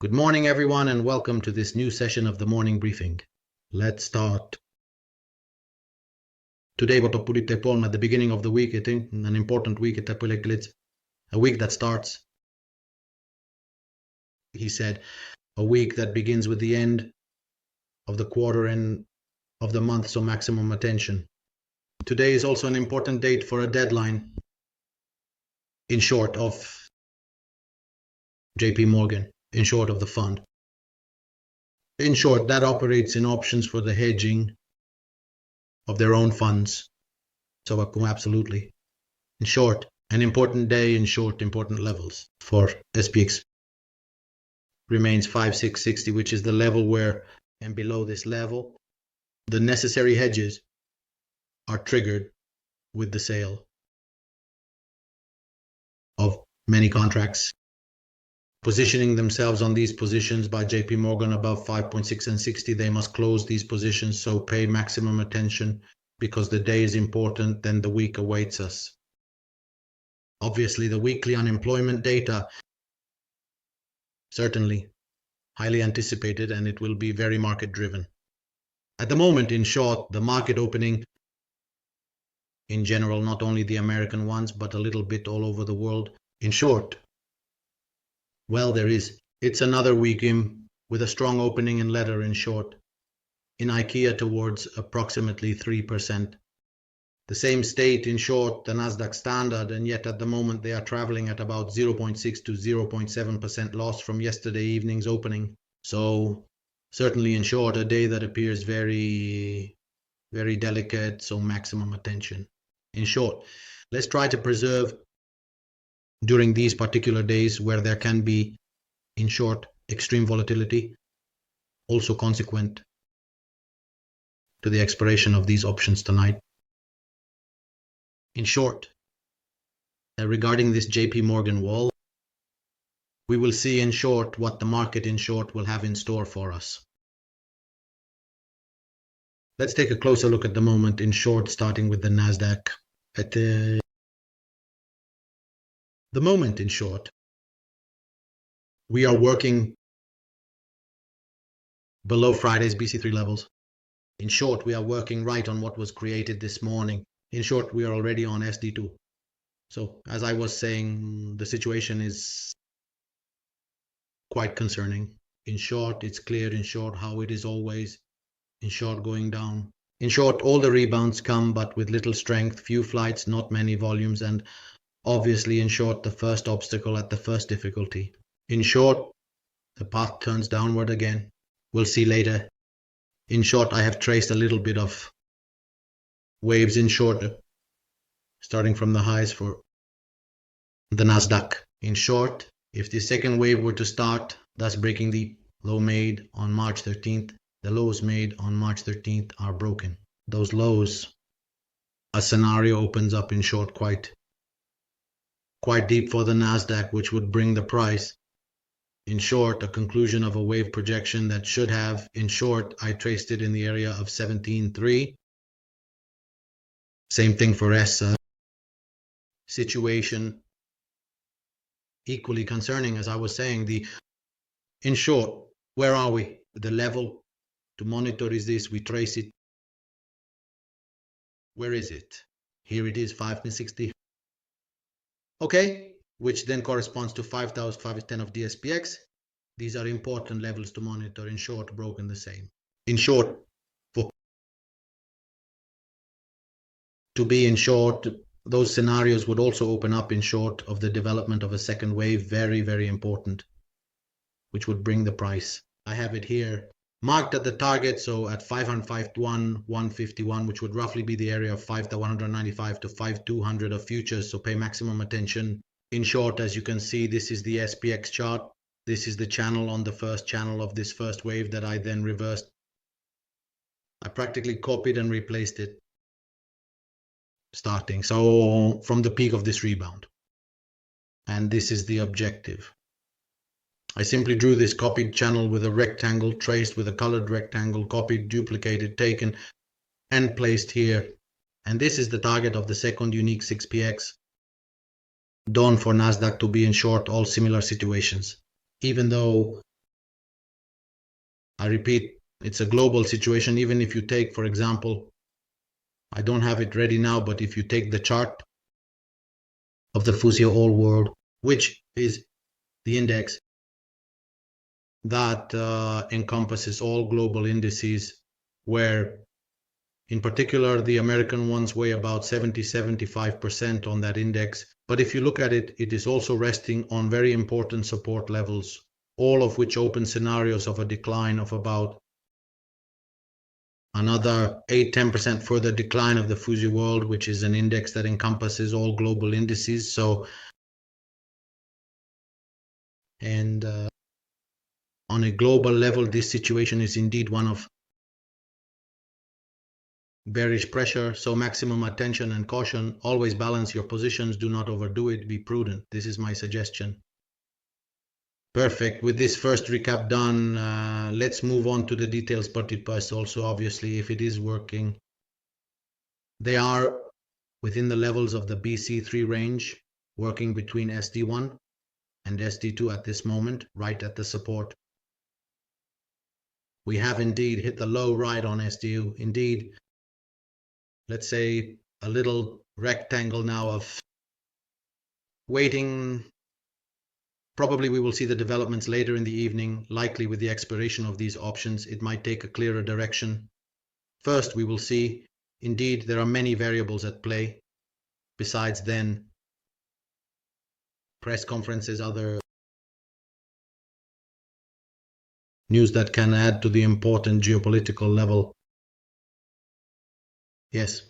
Good morning, everyone, and welcome to this new session of the morning briefing. Let's start. Today, what Pulitte Polm at the beginning of the week, I think, an important week at Pulitte, a week that starts. He said, a week that begins with the end of the quarter and of the month, so maximum attention. Today is also an important date for a deadline, in short, of JP Morgan, in short, of the fund. In short, that operates in options for the hedging of their own funds. So absolutely. In short, an important day, in short, important levels for SPX remains 5660, which is the level where, and below this level, the necessary hedges are triggered with the sale of many contracts, positioning themselves on these positions by JP Morgan above 5.6 and 60. They must close these positions, so pay maximum attention because the day is important, then the week awaits us. Obviously, the weekly unemployment data, certainly highly anticipated, and it will be very market driven. At the moment, in short, the market opening in general, not only the American ones, but a little bit all over the world. In short, well, it's another week with a strong opening in letter, in short, in IKEA towards approximately 3%. The same state, in short, the Nasdaq Standard, and yet at the moment they are traveling at about 0.6 to 0.7% loss from yesterday evening's opening. So certainly, in short, a day that appears very, very delicate, so maximum attention. In short, let's try to preserve during these particular days where there can be, in short, extreme volatility, also consequent to the expiration of these options tonight. In short, regarding this JP Morgan wall, we will see in short what the market in short will have in store for us. Let's take a closer look at the moment in short, starting with the Nasdaq. At the moment in short, we are working below Friday's BC3 levels. In short, we are working right on what was created this morning. In short, we are already on SD2. So, as I was saying, the situation is quite concerning. In short, it's clear, in short, how it is always, in short, going down. In short, all the rebounds come, but with little strength, few flights, not many volumes, and obviously, in short, the first obstacle at the first difficulty. In short, the path turns downward again. We'll see later. In short, I have traced a little bit of waves in short, starting from the highs for the Nasdaq. In short, if the second wave were to start, thus breaking the low made on March 13th, the lows made on March 13th are broken. Those lows, a scenario opens up in short quite deep for the Nasdaq, which would bring the price, in short, a conclusion of a wave projection that should have, in short, I traced it in the area of 17.3. Same thing for ESSA. Situation equally concerning, as I was saying. In short, where are we? The level to monitor is this. We trace it. Where is it? Here it is, 560. Okay, which then corresponds to 5,510 of DSPX. These are important levels to monitor. In short, broken the same. In short, to be in short, those scenarios would also open up in short of the development of a second wave, very, very important, which would bring the price. I have it here marked at the target, so at 551,151, which would roughly be the area of 5,195 to 5,200 of futures, so pay maximum attention. In short, as you can see, this is the SPX chart. This is the channel on the first channel of this first wave that I then reversed. I practically copied and replaced it, starting so from the peak of this rebound. And this is the objective. I simply drew this copied channel with a rectangle, traced with a colored rectangle, copied, duplicated, taken, and placed here. And this is the target of the second unique 6px. Dawn for Nasdaq to be in short all similar situations. Even though I repeat, it's a global situation. Even if you take, for example, I don't have it ready now, but if you take the chart of the FTSE All World, which is the index that encompasses all global indices, where in particular the American ones weigh about 70-75% on that index. But if you look at it, it is also resting on very important support levels, all of which open scenarios of a decline of about another 8-10% further decline of the FTSE World, which is an index that encompasses all global indices. So, and on a global level, this situation is indeed one of bearish pressure. So maximum attention and caution. Always balance your positions. Do not overdo it. Be prudent. This is my suggestion. Perfect. With this first recap done, let's move on to the details. Participants also, obviously, if it is working, they are within the levels of the BC3 range, working between SD1 and SD2 at this moment, right at the support. We have indeed hit the low right on SDU. Indeed, let's say a little rectangle now of waiting. Probably we will see the developments later in the evening, likely with the expiration of these options. It might take a clearer direction. First, we will see, indeed, there are many variables at play. Besides then, press conferences, other news that can add to the important geopolitical level. Yes.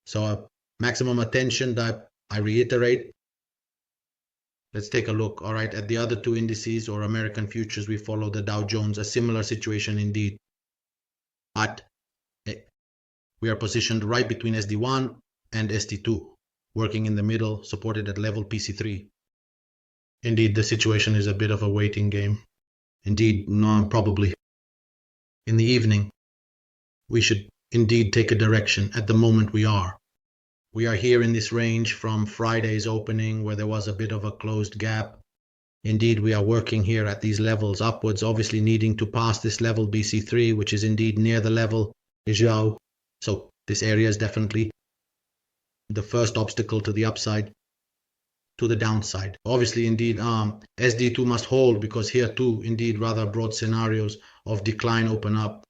So maximum attention, that I reiterate. Let's take a look, all right, at the other two indices or American futures. We follow the Dow Jones, a similar situation indeed. But we are positioned right between SD1 and SD2, working in the middle, supported at level PC3. Indeed, the situation is a bit of a waiting game. Indeed, no, probably in the evening, we should indeed take a direction. At the moment we are here in this range from Friday's opening, where there was a bit of a closed gap. Indeed, we are working here at these levels upwards, obviously needing to pass this level BC3, which is indeed near the level Ijao. So this area is definitely the first obstacle to the upside, to the downside. Obviously, indeed, SD2 must hold, because here too, indeed, rather broad scenarios of decline open up.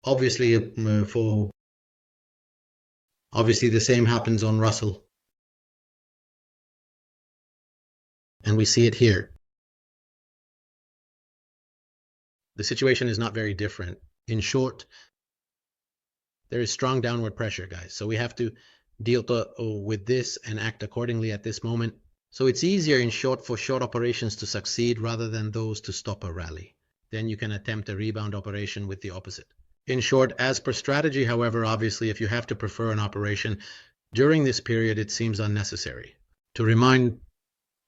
Obviously, obviously the same happens on Russell. And we see it here. The situation is not very different. In short, there is strong downward pressure, guys. So we have to deal with this and act accordingly at this moment. So it's easier in short for short operations to succeed rather than those to stop a rally. Then you can attempt a rebound operation with the opposite. In short, as per strategy, however, obviously, if you have to prefer an operation during this period, it seems unnecessary. To remind,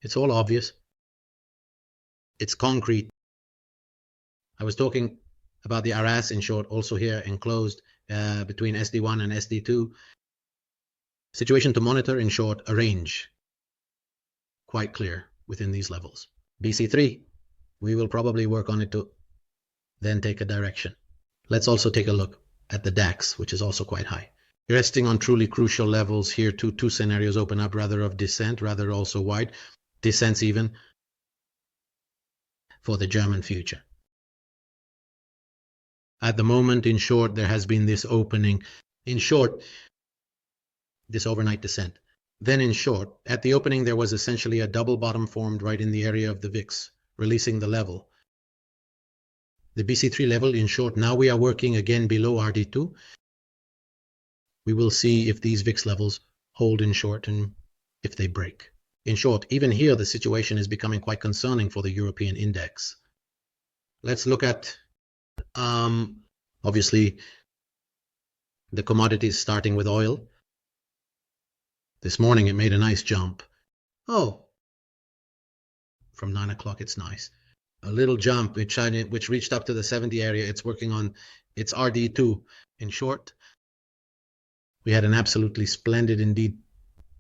it's all obvious. It's concrete. I was talking about the RS in short, also here enclosed between SD1 and SD2. Situation to monitor, in short, a range. Quite clear within these levels. BC3, we will probably work on it to then take a direction. Let's also take a look at the DAX, which is also quite high. Resting on truly crucial levels here, two scenarios open up, rather of descent, rather also wide. Descents even for the German future. At the moment, in short, there has been this opening. In short, this overnight descent. Then in short, at the opening, there was essentially a double bottom formed right in the area of the VIX, releasing the level. The BC3 level, in short, now we are working again below RD2. We will see if these VIX levels hold in short and if they break. In short, even here, the situation is becoming quite concerning for the European index. Let's look at, obviously, the commodities, starting with oil. This morning, it made a nice jump. Oh, from 9 o'clock, it's nice. A little jump, which reached up to the 70 area. It's working on its RD2. In short, we had an absolutely splendid, indeed,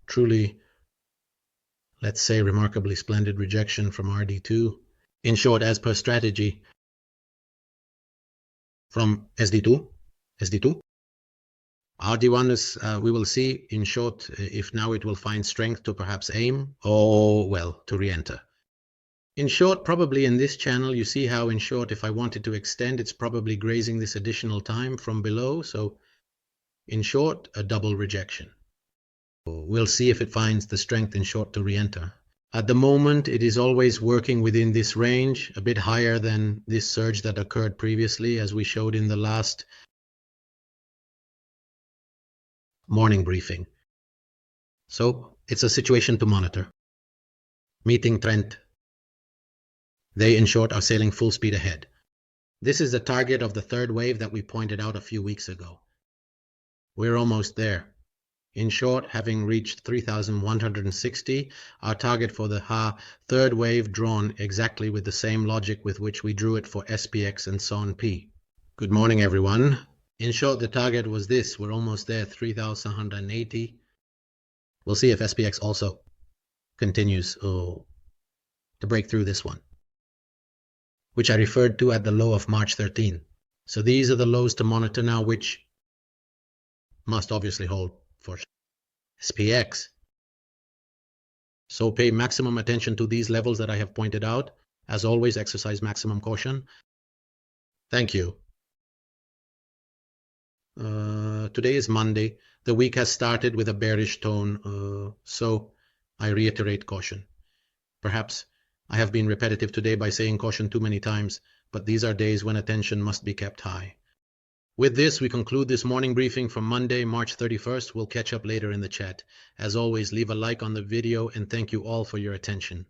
truly, let's say, remarkably splendid rejection from RD2. In short, as per strategy, from SD2. RD1 is, we will see in short if now it will find strength to perhaps aim or, well, to re-enter. In short, probably in this channel, you see how in short, if I wanted to extend, it's probably grazing this additional time from below. So in short, a double rejection. We'll see if it finds the strength in short to re-enter. At the moment, it is always working within this range, a bit higher than this surge that occurred previously, as we showed in the last morning briefing. So it's a situation to monitor. Meeting trend. They, in short, are sailing full speed ahead. This is the target of the third wave that we pointed out a few weeks ago. We're almost there. In short, having reached 3,160, our target for the third wave drawn exactly with the same logic with which we drew it for SPX and SONP. Good morning, everyone. In short, the target was this. We're almost there, 3,180. We'll see if SPX also continues to break through this one, which I referred to at the low of March 13. So these are the lows to monitor now, which must obviously hold for SPX. So pay maximum attention to these levels that I have pointed out. As always, exercise maximum caution. Thank you. Today is Monday. The week has started with a bearish tone, so I reiterate caution. Perhaps I have been repetitive today by saying caution too many times, but these are days when attention must be kept high. With this, we conclude this morning briefing from Monday, March 31st. We'll catch up later in the chat. As always, leave a like on the video and thank you all for your attention.